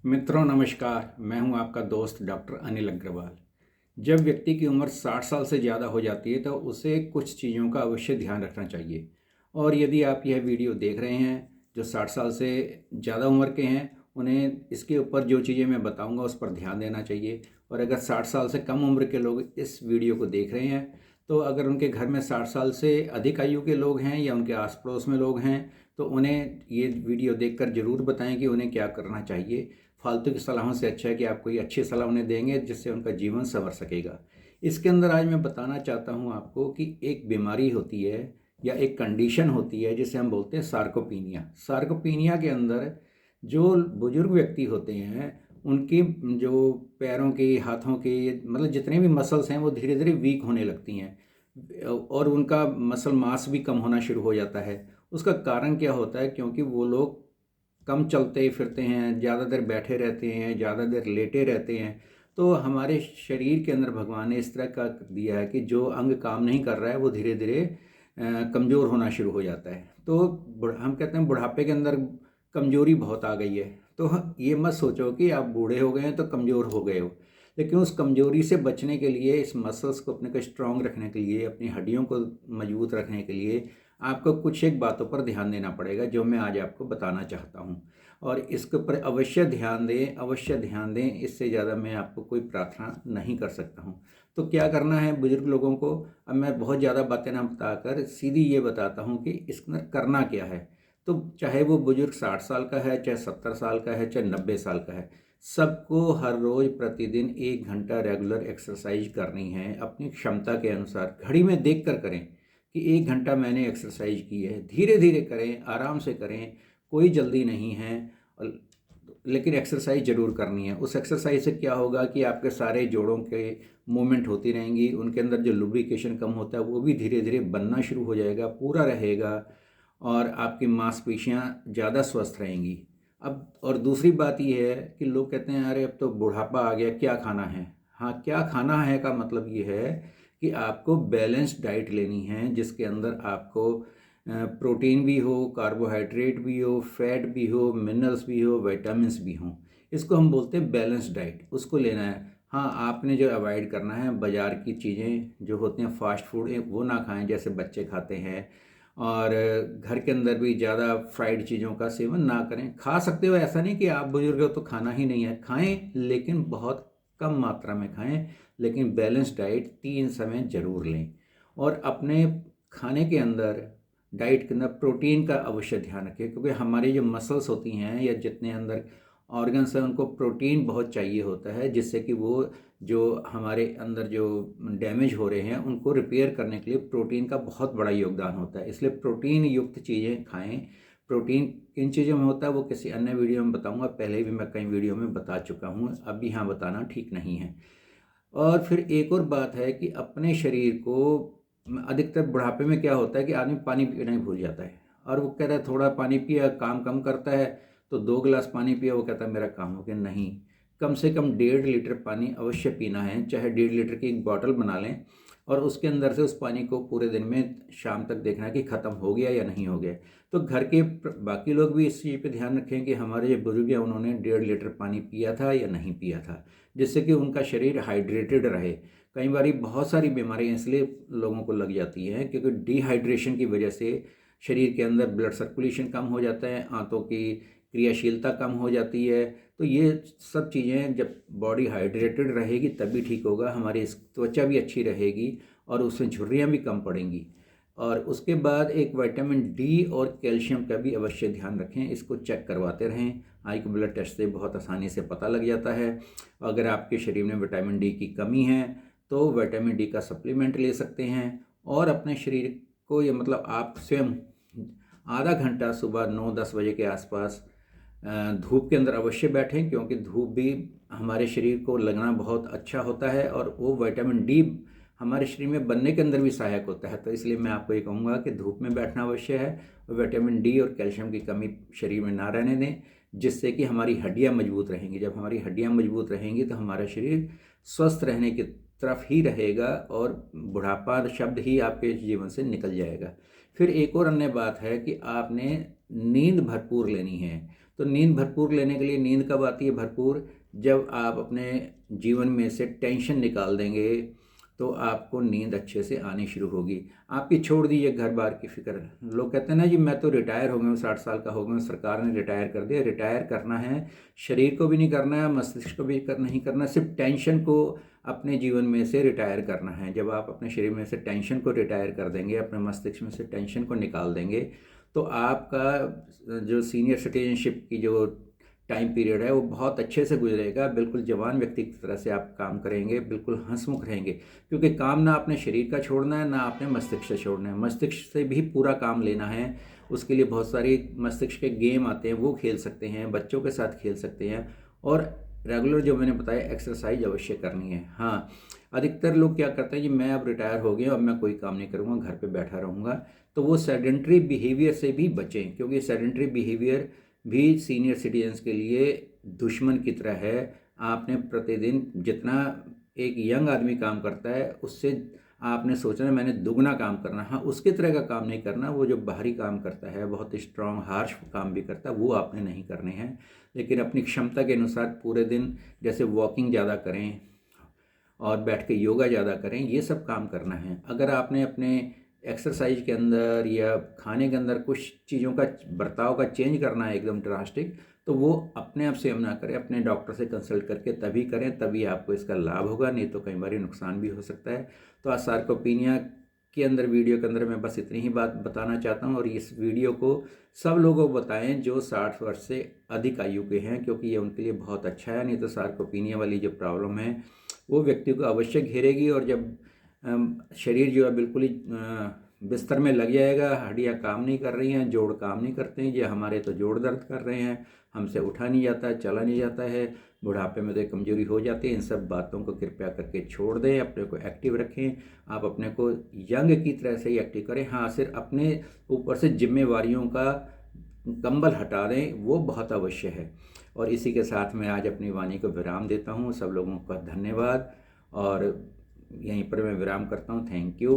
मित्रों नमस्कार। मैं हूं आपका दोस्त डॉक्टर अनिल अग्रवाल। जब व्यक्ति की उम्र 60 साल से ज़्यादा हो जाती है तो उसे कुछ चीज़ों का अवश्य ध्यान रखना चाहिए। और यदि आप यह वीडियो देख रहे हैं जो 60 साल से ज़्यादा उम्र के हैं, उन्हें इसके ऊपर जो चीज़ें मैं बताऊंगा उस पर ध्यान देना चाहिए। और अगर 60 साल से कम उम्र के लोग इस वीडियो को देख रहे हैं तो अगर उनके घर में 60 साल से अधिक आयु के लोग हैं या उनके आस पड़ोस में लोग हैं तो उन्हें ये वीडियो देखकर ज़रूर बताएं कि उन्हें क्या करना चाहिए। फालतू की सलाहों से अच्छा है कि आप कोई अच्छी सलाह उन्हें देंगे जिससे उनका जीवन संवर सकेगा। इसके अंदर आज मैं बताना चाहता हूं आपको कि एक बीमारी होती है या एक कंडीशन होती है जिसे हम बोलते हैं सार्कोपीनिया। सार्कोपीनिया के अंदर जो बुजुर्ग व्यक्ति होते हैं उनकी जो पैरों के हाथों के मतलब जितने भी मसल्स हैं वो धीरे धीरे वीक होने लगती हैं और उनका मसल मास भी कम होना शुरू हो जाता है। उसका कारण क्या होता है? क्योंकि वो लोग कम चलते फिरते हैं, ज़्यादा देर बैठे रहते हैं, ज़्यादा देर लेटे रहते हैं। तो हमारे शरीर के अंदर भगवान ने इस तरह का दिया है कि जो अंग काम नहीं कर रहा है वो धीरे धीरे कमज़ोर होना शुरू हो जाता है। तो हम कहते हैं बुढ़ापे के अंदर कमज़ोरी बहुत आ गई है। तो ये मत सोचो कि आप बूढ़े हो गए हैं तो कमज़ोर हो गए हो, लेकिन उस कमज़ोरी से बचने के लिए, इस मसल्स को अपने को स्ट्रांग रखने के लिए, अपनी हड्डियों को मजबूत रखने के लिए आपको कुछ एक बातों पर ध्यान देना पड़ेगा जो मैं आज आपको बताना चाहता हूँ। और इसके ऊपर अवश्य ध्यान दें, अवश्य ध्यान दें। इससे ज़्यादा मैं आपको कोई प्रार्थना नहीं कर सकता हूँ। तो क्या करना है बुजुर्ग लोगों को? अब मैं बहुत ज़्यादा बातें ना बताकर सीधी ये बताता हूँ कि इसके अंदर करना क्या है। तो चाहे वो बुजुर्ग 60 साल का है, चाहे 70 साल का है, चाहे 90 साल का है, सबको हर रोज़ प्रतिदिन 1 घंटा रेगुलर एक्सरसाइज करनी है अपनी क्षमता के अनुसार। घड़ी में देख कर करें कि 1 घंटा मैंने एक्सरसाइज की है। धीरे धीरे करें, आराम से करें, कोई जल्दी नहीं है। लेकिन एक्सरसाइज ज़रूर करनी है। उस एक्सरसाइज से क्या होगा कि आपके सारे जोड़ों के मूवमेंट होती रहेंगी, उनके अंदर जो लुब्रिकेशन कम होता है वो भी धीरे धीरे बनना शुरू हो जाएगा, पूरा रहेगा और आपकी मांसपेशियां ज़्यादा स्वस्थ रहेंगी। अब और दूसरी बात ये है कि लोग कहते हैं अरे अब तो बुढ़ापा आ गया, क्या खाना है? हाँ, क्या खाना है का मतलब ये है कि आपको बैलेंस्ड डाइट लेनी है जिसके अंदर आपको प्रोटीन भी हो, कार्बोहाइड्रेट भी हो, फैट भी हो, मिनरल्स भी हो, विटामिन्स भी हों। इसको हम बोलते हैं बैलेंस्ड डाइट, उसको लेना है। हाँ, आपने जो अवॉइड करना है बाज़ार की चीज़ें जो होती हैं फास्ट फूड वो ना खाएं जैसे बच्चे खाते हैं। और घर के अंदर भी ज़्यादा फ्राइड चीज़ों का सेवन ना करें। खा सकते हो, ऐसा नहीं कि आप बुजुर्ग हो तो खाना ही नहीं है, खाएं लेकिन बहुत कम मात्रा में खाएं। लेकिन बैलेंस डाइट 3 समय जरूर लें। और अपने खाने के अंदर, डाइट के अंदर प्रोटीन का अवश्य ध्यान रखें क्योंकि हमारी जो मसल्स होती हैं या जितने अंदर ऑर्गन्स हैं उनको प्रोटीन बहुत चाहिए होता है जिससे कि वो जो हमारे अंदर जो डैमेज हो रहे हैं उनको रिपेयर करने के लिए प्रोटीन का बहुत बड़ा योगदान होता है। इसलिए प्रोटीन युक्त चीज़ें खाएं। प्रोटीन किन चीज़ों में होता है वो किसी अन्य वीडियो में बताऊंगा, पहले भी मैं कई वीडियो में बता चुका हूँ, अब यहाँ बताना ठीक नहीं है। और फिर एक और बात है कि अपने शरीर को अधिकतर बुढ़ापे में क्या होता है कि आदमी पानी पीना ही भूल जाता है और वो कहता है थोड़ा पानी पिया, काम कम करता है तो 2 गिलास पानी पिया, वो कहता है मेरा काम हो गया। नहीं, कम से कम 1.5 लीटर पानी अवश्य पीना है। चाहे 1.5 लीटर की एक बॉटल बना लें और उसके अंदर से उस पानी को पूरे दिन में शाम तक देखना है कि ख़त्म हो गया या नहीं हो गया। तो घर के बाकी लोग भी इस चीज़ पे ध्यान रखें कि हमारे जो बुजुर्ग हैं उन्होंने 1.5 लीटर पानी पिया था या नहीं पिया था, जिससे कि उनका शरीर हाइड्रेटेड रहे। कई बार बहुत सारी बीमारियां इसलिए लोगों को लग जाती हैं क्योंकि डिहाइड्रेशन की वजह से शरीर के अंदर ब्लड सर्कुलेशन कम हो जाता है, आंतों की क्रियाशीलता कम हो जाती है। तो ये सब चीज़ें जब बॉडी हाइड्रेटेड रहेगी तभी ठीक होगा, हमारी त्वचा भी अच्छी रहेगी और उसमें झुर्रियाँ भी कम पड़ेंगी। और उसके बाद एक विटामिन डी और कैल्शियम का भी अवश्य ध्यान रखें, इसको चेक करवाते रहें। आई के ब्लड टेस्ट से बहुत आसानी से पता लग जाता है। अगर आपके शरीर में विटामिन डी की कमी है तो विटामिन डी का सप्लीमेंट ले सकते हैं। और अपने शरीर को ये मतलब आप स्वयं आधा घंटा सुबह 9-10 बजे के आसपास धूप के अंदर अवश्य बैठें क्योंकि धूप भी हमारे शरीर को लगना बहुत अच्छा होता है और वो विटामिन डी हमारे शरीर में बनने के अंदर भी सहायक होता है। तो इसलिए मैं आपको ये कहूँगा कि धूप में बैठना अवश्य है और विटामिन डी और कैल्शियम की कमी शरीर में ना रहने दें, जिससे कि हमारी हड्डियाँ मजबूत रहेंगी। जब हमारी हड्डियाँ मजबूत रहेंगी तो हमारा शरीर स्वस्थ रहने की तरफ ही रहेगा और बुढ़ापा शब्द ही आपके जीवन से निकल जाएगा। फिर एक और अन्य बात है कि आपने नींद भरपूर लेनी है। तो नींद भरपूर लेने के लिए, नींद कब आती है भरपूर? जब आप अपने जीवन में से टेंशन निकाल देंगे तो आपको नींद अच्छे से आनी शुरू होगी। आपकी छोड़ दीजिए घर बार की फिक्र। लोग कहते हैं ना जी मैं तो रिटायर हो गया हूँ, 60 साल का हो गया हूँ, सरकार ने रिटायर कर दिया। रिटायर करना है, शरीर को भी नहीं करना है, मस्तिष्क को भी नहीं करना, सिर्फ टेंशन को अपने जीवन में से रिटायर करना है। जब आप अपने शरीर में से टेंशन को रिटायर कर देंगे, अपने मस्तिष्क में से टेंशन को निकाल देंगे, तो आपका जो सीनियर सिटीजनशिप की जो टाइम पीरियड है वो बहुत अच्छे से गुजरेगा। बिल्कुल जवान व्यक्ति की तरह से आप काम करेंगे, बिल्कुल हंसमुख रहेंगे, क्योंकि काम ना अपने शरीर का छोड़ना है, ना अपने मस्तिष्क से छोड़ना है। मस्तिष्क से भी पूरा काम लेना है। उसके लिए बहुत सारी मस्तिष्क के गेम आते हैं, वो खेल सकते हैं, बच्चों के साथ खेल सकते हैं, और रेगुलर जो मैंने बताया एक्सरसाइज अवश्य करनी है। हाँ, अधिकतर लोग क्या करते हैं कि मैं अब रिटायर हो गया, अब मैं कोई काम नहीं करूँगा, घर पे बैठा रहूँगा। तो वो सेडेंट्री बिहेवियर से भी बचें, क्योंकि सेडेंट्री बिहेवियर भी सीनियर सिटीजन्स के लिए दुश्मन की तरह है। आपने प्रतिदिन जितना एक यंग आदमी काम करता है, उससे आपने सोचना है मैंने दुगना काम करना। हाँ, उसके तरह का काम नहीं करना। वो जो बाहरी काम करता है, बहुत स्ट्रॉन्ग हार्श काम भी करता है, वो आपने नहीं करने हैं। लेकिन अपनी क्षमता के अनुसार पूरे दिन जैसे वॉकिंग ज़्यादा करें और बैठ के योगा ज़्यादा करें, ये सब काम करना है। अगर आपने अपने एक्सरसाइज के अंदर या खाने के अंदर कुछ चीज़ों का बर्ताव का चेंज करना है एकदम ड्रास्टिक, तो वो अपने आप स्वयं ना करें, अपने डॉक्टर से कंसल्ट करके तभी करें, तभी आपको इसका लाभ होगा, नहीं तो कई बार नुकसान भी हो सकता है। तो आज सार्कोपीनिया के अंदर वीडियो के अंदर मैं बस इतनी ही बात बताना चाहता हूँ, और इस वीडियो को सब लोगों को बताएं जो 60 वर्ष से अधिक आयु के हैं, क्योंकि ये उनके लिए बहुत अच्छा है। नहीं तो सार्कोपीनिया वाली जो प्रॉब्लम है वो व्यक्ति को अवश्य घेरेगी, और जब शरीर जो है बिल्कुल ही बिस्तर में लग जाएगा, हड्डियाँ काम नहीं कर रही हैं, जोड़ काम नहीं करते हैं। ये हमारे तो जोड़ दर्द कर रहे हैं, हमसे उठा नहीं जाता है, चला नहीं जाता है, बुढ़ापे में तो कमजोरी हो जाती है। इन सब बातों को कृपया करके छोड़ दें, अपने को एक्टिव रखें। आप अपने को यंग की तरह से ही एक्टिव करें। हाँ, सिर्फ अपने ऊपर से जिम्मेवारियों का कंबल हटा दें, वो बहुत अवश्य है। और इसी के साथ मैं आज अपनी वाणी को विराम देता हूँ। सब लोगों का धन्यवाद, और यहीं पर मैं विराम करता हूँ। Thank you.